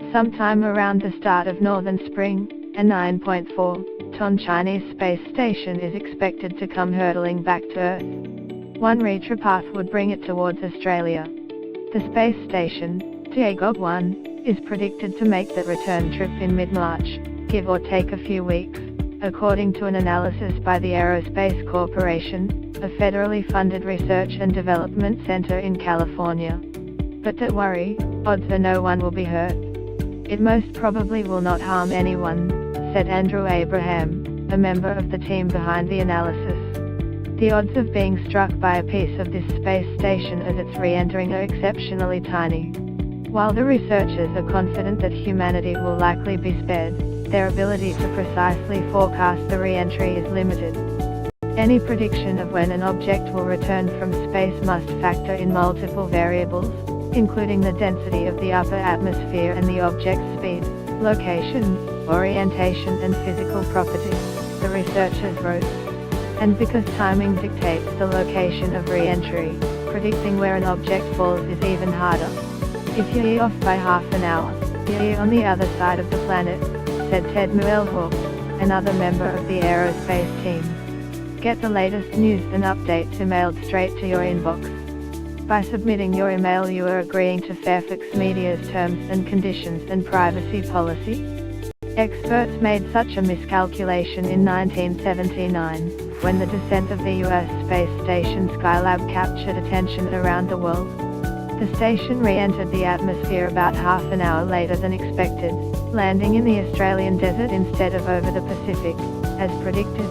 Sometime around the start of northern spring, a 9.4-ton Chinese space station is expected to come hurtling back to Earth. One retropath would bring it towards Australia. The space station, Tiangong 1, is predicted to make that return trip in mid-March, give or take a few weeks, according to an analysis by the Aerospace Corporation, a federally funded research and development center in California. But don't worry, odds are no one will be hurt. It most probably will not harm anyone, said Andrew Abraham, a member of the team behind the analysis. The odds of being struck by a piece of this space station as it's re-entering are exceptionally tiny. While the researchers are confident that humanity will likely be spared, their ability to precisely forecast the re-entry is limited. Any prediction of when an object will return from space must factor in multiple variables, including the density of the upper atmosphere and the object's speed, location, orientation and physical properties, the researchers wrote. And because timing dictates the location of re-entry, predicting where an object falls is even harder. If you're off by half an hour, you're on the other side of the planet, said Ted Muelhawk, another member of the aerospace team. Get the latest news and updates emailed straight to your inbox. By submitting your email you are agreeing to Fairfax Media's terms and conditions and privacy policy. Experts made such a miscalculation in 1979, when the descent of the US space station Skylab captured attention around the world. The station re-entered the atmosphere about half an hour later than expected, landing in the Australian desert instead of over the Pacific, as predicted.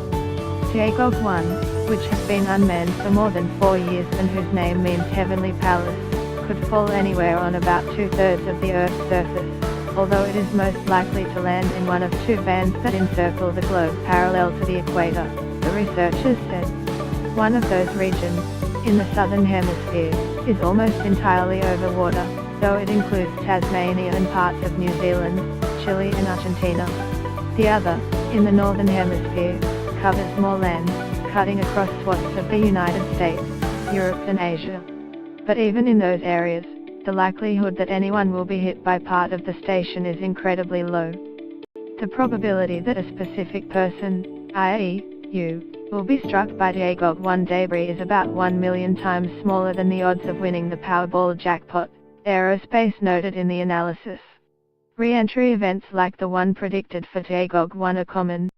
Tiangong 1, which has been unmanned for more than 4 years and whose name means Heavenly Palace, could fall anywhere on about 2/3 of the Earth's surface, although it is most likely to land in one of two bands that encircle the globe parallel to the equator, the researchers said. One of those regions, in the southern hemisphere, is almost entirely over water, though it includes Tasmania and parts of New Zealand, Chile and Argentina. The other, in the northern hemisphere, covers more land, cutting across swaths of the United States, Europe and Asia. But even in those areas, the likelihood that anyone will be hit by part of the station is incredibly low. The probability that a specific person, i.e., you, will be struck by Tiangong 1 debris is about 1 million times smaller than the odds of winning the Powerball jackpot, Aerospace noted in the analysis. Re-entry events like the one predicted for Tiangong 1 are common,